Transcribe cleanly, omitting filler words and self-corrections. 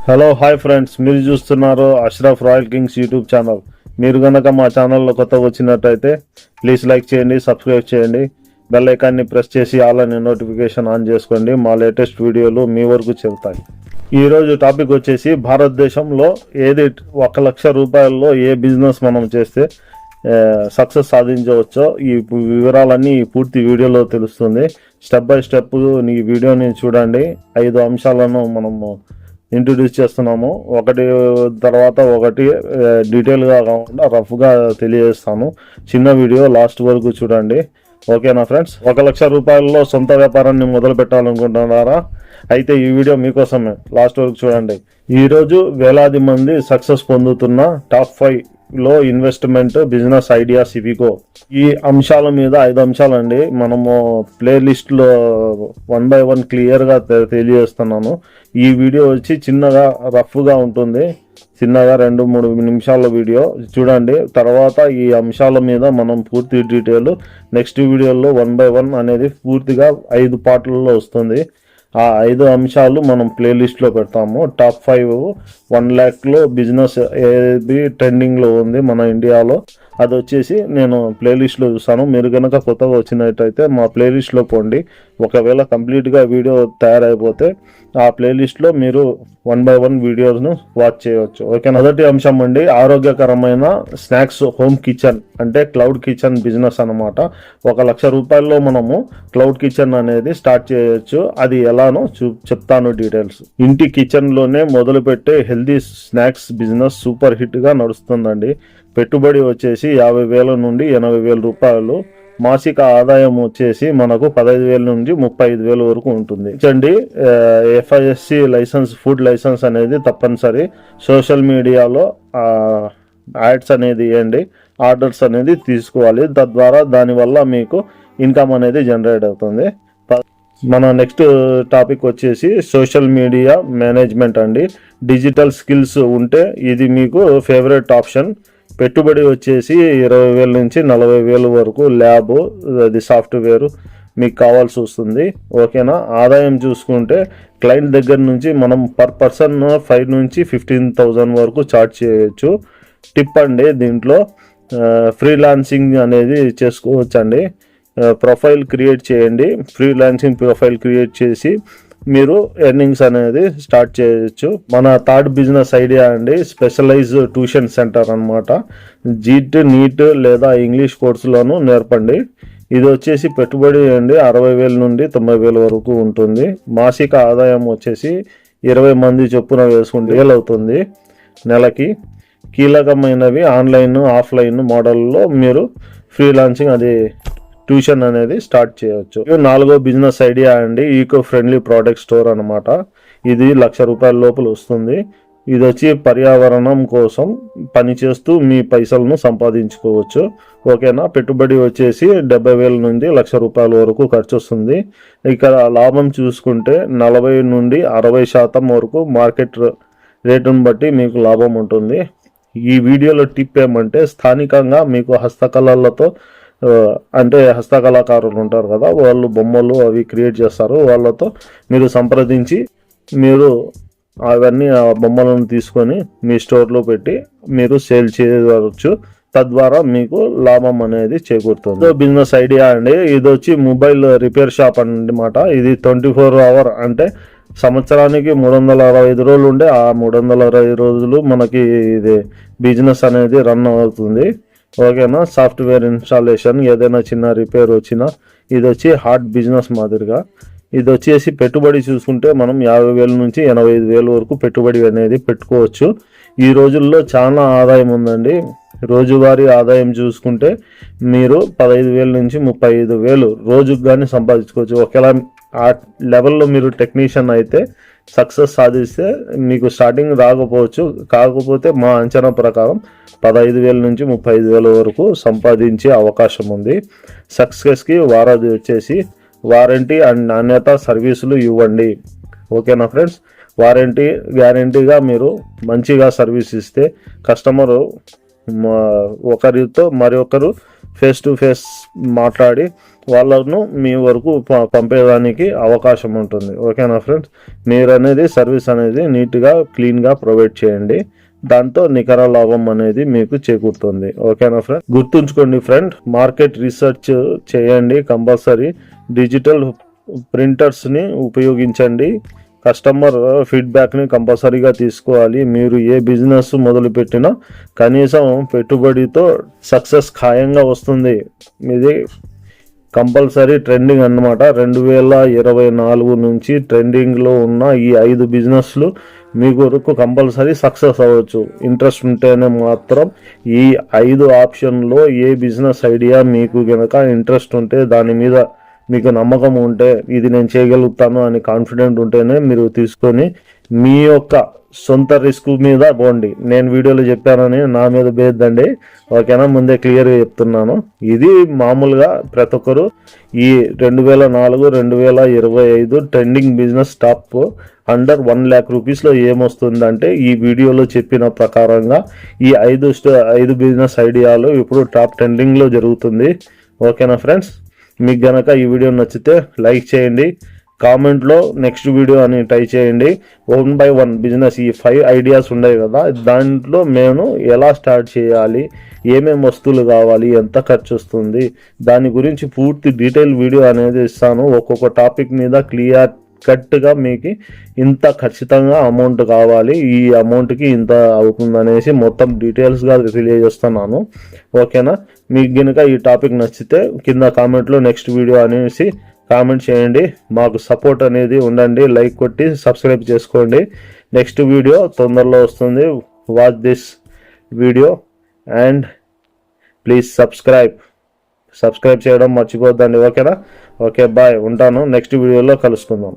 Hello hi friends, మీరు చూస్తున్నారు Ashraf royal Kings YouTube channel. మీరు కనుక మా ఛానల్లో కొత్తగా వచ్చినట్టయితే ప్లీజ్ లైక్ చేయండి, సబ్స్క్రైబ్ చేయండి, బెల్ ఐకాన్ని ప్రెస్ చేసి ఆల్ అనే నోటిఫికేషన్ ఆన్ చేసుకోండి. మా లేటెస్ట్ వీడియోలు మీ వరకు చెబుతాయి. ఈరోజు టాపిక్ వచ్చేసి భారతదేశంలో ఏది 1,00,000 రూపాయల్లో ఏ బిజినెస్ మనం చేస్తే సక్సెస్ సాధించవచ్చో ఈ వివరాలన్నీ పూర్తి వీడియోలో తెలుస్తుంది. స్టెప్ బై స్టెప్ ఈ వీడియోని చూడండి. 5 అంశాలను మనము ఇంట్రొడ్యూస్ చేస్తున్నాము. ఒకటి తర్వాత ఒకటి డీటెయిల్గా కాకుండా రఫ్గా తెలియజేస్తాను. చిన్న వీడియో లాస్ట్ వరకు చూడండి. ఓకేనా ఫ్రెండ్స్? 1,00,000 రూపాయల్లో సొంత వ్యాపారాన్ని మొదలు పెట్టాలనుకుంటున్నారా? అయితే ఈ వీడియో మీకోసమే, లాస్ట్ వరకు చూడండి. ఈరోజు వేలాది మంది సక్సెస్ పొందుతున్న టాప్ 5 లో ఇన్వెస్ట్మెంట్, బిజినెస్ ఐడియాస్ ఇవిగో. ఈ అంశాల మీద 5 అంశాలండి మనము ప్లేలిస్ట్ లో 1 by 1 క్లియర్ గా తెలియజేస్తున్నాను. ఈ వీడియో వచ్చి చిన్నగా రఫ్ గా ఉంటుంది, చిన్నగా 2-3 నిమిషాల వీడియో చూడండి. తర్వాత ఈ అంశాల మీద మనం పూర్తి డీటెయిల్ నెక్స్ట్ వీడియోలో 1 by 1 అనేది పూర్తిగా 5 పార్ట్లలో వస్తుంది. ఆ 5 అంశాలు మనం ప్లేలిస్ట్లో పెడతాము. టాప్ 5 1 lakh బిజినెస్ ఏది ట్రెండింగ్లో ఉంది మన ఇండియాలో, అది వచ్చేసి నేను ప్లేలిస్ట్లో చూస్తాను. మీరు కనుక కొత్తగా వచ్చినట్టయితే మా ప్లేలిస్ట్లో పోండి. ఒకవేళ కంప్లీట్గా వీడియో తయారైపోతే ఆ ప్లేలిస్ట్లో మీరు 1 by 1 వీడియోస్ను వాచ్ చేయవచ్చు. ఓకే. మొదటి అంశం అండి, ఆరోగ్యకరమైన స్నాక్స్ హోమ్ కిచెన్, అంటే క్లౌడ్ కిచెన్ బిజినెస్ అనమాట. 1,00,000 రూపాయల్లో మనము క్లౌడ్ కిచెన్ అనేది స్టార్ట్ చేయొచ్చు. అది ఎలానో చెప్తాను డీటెయిల్స్. ఇంటి కిచెన్లోనే మొదలుపెట్టే హెల్దీ స్నాక్స్ బిజినెస్ సూపర్ హిట్గా నడుస్తుందండి. పెట్టుబడి వచ్చేసి 50,000 నుండి 80,000 రూపాయలు. మాసిక ఆదాయం వచ్చేసి మనకు 15,000 నుంచి 35,000 వరకు ఉంటుంది. చూడండి, FISC లైసెన్స్, ఫుడ్ లైసెన్స్ అనేది తప్పనిసరి. సోషల్ మీడియాలో యాడ్స్ అనేది ఇవ్వండి, ఆర్డర్స్ అనేది తీసుకోవాలి. తద్వారా దానివల్ల మీకు ఇన్కమ్ అనేది జనరేట్ అవుతుంది. మన నెక్స్ట్ టాపిక్ వచ్చేసి సోషల్ మీడియా మేనేజ్మెంట్ అండి. డిజిటల్ స్కిల్స్ ఉంటే ఇది మీకు ఫేవరెట్ ఆప్షన్. పెట్టుబడి వచ్చేసి 20,000 నుంచి 40,000 వరకు. ల్యాబ్, అది సాఫ్ట్వేర్ మీకు కావాల్సి వస్తుంది. ఓకేనా? ఆదాయం చూసుకుంటే క్లయింట్ దగ్గర నుంచి మనం పర్ పర్సన్ 5 నుంచి 15,000 వరకు చార్జ్ చేయొచ్చు. టిప్ అండి, దీంట్లో ఫ్రీలాన్సింగ్ అనేది చేసుకోవచ్చండి. ప్రొఫైల్ క్రియేట్ చేయండి. ఫ్రీలాన్సింగ్ ప్రొఫైల్ క్రియేట్ చేసి మీరు ఎర్నింగ్స్ అనేది స్టార్ట్ చేయొచ్చు. మన థర్డ్ బిజినెస్ ఐడియా అండి, స్పెషలైజ్ ట్యూషన్ సెంటర్ అనమాట. జీట్, నీట్ లేదా ఇంగ్లీష్ కోర్సులను నేర్పండి. ఇది వచ్చేసి పెట్టుబడి అండి 60,000 నుండి 90,000 వరకు ఉంటుంది. మాసిక ఆదాయం వచ్చేసి 20 మంది చొప్పున వేసుకుంటే 1,000 అవుతుంది నెలకి. కీలకమైనవి ఆన్లైన్, ఆఫ్లైన్ మోడల్లో మీరు ఫ్రీలాన్సింగ్, అది ట్యూషన్ అనేది స్టార్ట్ చేయవచ్చు. 4వ బిజినెస్ ఐడియా అండి, ఈకో ఫ్రెండ్లీ ప్రోడక్ట్ స్టోర్ అనమాట. ఇది 1,00,000 రూపాయల లోపల వస్తుంది. ఇది వచ్చి పర్యావరణం కోసం పనిచేస్తూ మీ పైసలను సంపాదించుకోవచ్చు. ఓకేనా? పెట్టుబడి వచ్చేసి 70,000 నుండి 1,00,000 రూపాయల వరకు ఖర్చు వస్తుంది. ఇక్కడ లాభం చూసుకుంటే 40 నుండి 60% వరకు మార్కెట్ రేటును బట్టి మీకు లాభం ఉంటుంది. ఈ వీడియోలో టిప్ ఏమంటే, స్థానికంగా మీకు హస్తకళలతో, అంటే హస్తకళాకారులు ఉంటారు కదా, వాళ్ళు బొమ్మలు అవి క్రియేట్ చేస్తారు. వాళ్ళతో మీరు సంప్రదించి మీరు అవన్నీ ఆ బొమ్మలను తీసుకొని మీ స్టోర్లో పెట్టి మీరు సేల్ చేయవచ్చు. తద్వారా మీకు లాభం అనేది చేకూరుతుంది. బిజినెస్ ఐడియా అండి, ఇది వచ్చి మొబైల్ రిపేర్ షాప్ అన్నమాట. ఇది 24 hour, అంటే సంవత్సరానికి 365 రోజులు ఉండే ఆ 365 రోజులు మనకి ఇది బిజినెస్ అనేది రన్ అవుతుంది. ఓకేనా? సాఫ్ట్వేర్ ఇన్స్టాలేషన్, ఏదైనా చిన్న రిపేర్ వచ్చినా, ఇది వచ్చి హార్డ్ బిజినెస్ మాదిరిగా. ఇది వచ్చేసి పెట్టుబడి చూసుకుంటే మనం 50,000 నుంచి 85,000 వరకు పెట్టుబడి అనేది పెట్టుకోవచ్చు. ఈ రోజుల్లో చాలా ఆదాయం ఉందండి. రోజువారీ ఆదాయం చూసుకుంటే మీరు 15,000 నుంచి 35,000 రోజుకు కానీ సంపాదించుకోవచ్చు. ఒకవేళ ఆ లెవెల్లో మీరు టెక్నీషియన్ అయితే సక్సెస్ సాధిస్తే మీకు స్టార్టింగ్ రాకపోవచ్చు. కాకపోతే మా అంచనా ప్రకారం 15,000 నుంచి 35,000 వరకు సంపాదించే అవకాశం ఉంది. సక్సెస్కి వారధి వచ్చేసి వారంటీ అండ్ నాణ్యత సర్వీసులు ఇవ్వండి. ఓకేనా ఫ్రెండ్స్? వారంటీ గ్యారంటీగా మీరు మంచిగా సర్వీస్ ఇస్తే కస్టమరు ఒకరితో మరొకరు ఫేస్ టు ఫేస్ మాట్లాడి వాళ్ళను మీ వరకు పంపేదానికి అవకాశం ఉంటుంది. ఓకేనా ఫ్రెండ్స్, మీరు అనేది సర్వీస్ అనేది నీట్గా క్లీన్గా ప్రొవైడ్ చేయండి, దాంతో నికర లాభం అనేది మీకు చేకూరుతుంది. ఓకేనా ఫ్రెండ్, గుర్తుంచుకోండి ఫ్రెండ్, మార్కెట్ రీసెర్చ్ చేయండి, కంపల్సరీ డిజిటల్ ప్రింటర్స్ని ఉపయోగించండి, కస్టమర్ ఫీడ్బ్యాక్ని కంపల్సరీగా తీసుకోవాలి. మీరు ఏ బిజినెస్ మొదలుపెట్టినా కనీసం పెట్టుబడితో సక్సెస్ ఖాయంగా వస్తుంది. ఇది కంపల్సరీ ట్రెండింగ్ అన్నమాట. 2024 నుంచి ట్రెండింగ్లో ఉన్న ఈ 5 బిజినెస్లు మీ కొరకు కంపల్సరీ సక్సెస్ అవ్వచ్చు. ఇంట్రెస్ట్ ఉంటేనే మాత్రం ఈ 5 ఆప్షన్లో ఏ బిజినెస్ ఐడియా మీకు కనుక ఇంట్రెస్ట్ ఉంటే, దాని మీద మీకు నమ్మకం ఉంటే, ఇది నేను చేయగలుగుతాను అని కాన్ఫిడెంట్ ఉంటేనే మీరు తీసుకొని మీ యొక్క సొంత రిస్క్ మీద పోండి. నేను వీడియోలో చెప్పానని నా మీద బేద్దండి. ఓకేనా, ముందే క్లియర్గా చెప్తున్నాను. ఇది మామూలుగా ప్రతి ఒక్కరు ఈ 2024-2025 trending business top under 1 lakh రూపీస్లో ఏమొస్తుందంటే, ఈ వీడియోలో చెప్పిన ప్రకారంగా ఈ 5 బిజినెస్ ఐడియాలు ఇప్పుడు టాప్ ట్రెండింగ్లో జరుగుతుంది. ఓకేనా ఫ్రెండ్స్, మీకు గనక ఈ వీడియో నచ్చితే లైక్ చేయండి, కామెంట్లో నెక్స్ట్ వీడియో అని టైప్ చేయండి. 1 by 1 బిజినెస్, ఈ 5 ఐడియాస్ ఉన్నాయి కదా, దాంట్లో మేము ఎలా స్టార్ట్ చేయాలి, ఏమేమి వస్తువులు కావాలి, ఎంత ఖర్చు వస్తుంది, దాని గురించి పూర్తి డీటెయిల్ వీడియో అనేది ఇస్తాను. ఒక్కొక్క టాపిక్ మీద క్లియర్ కట్గా మీకు ఇంత ఖచ్చితంగా అమౌంట్ కావాలి, ఈ అమౌంట్కి ఇంత అవుతుంది అనేసి మొత్తం డీటెయిల్స్గా తెలియజేస్తున్నాను. ఓకేనా, మీకు కనుక ఈ టాపిక్ నచ్చితే కింద కామెంట్లో నెక్స్ట్ వీడియో అనేసి కామెంట్ చేయండి, మాకు సపోర్ట్ అనేది ఉండండి, లైక్ కొట్టి సబ్స్క్రైబ్ చేసుకోండి. నెక్స్ట్ వీడియో తొందరలో వస్తుంది. Watch this video and please subscribe చేయడం మర్చిపోద్దండి. ఓకేనా, ఓకే బాయ్, ఉంటాను. నెక్స్ట్ వీడియోలో కలుసుకుందాం.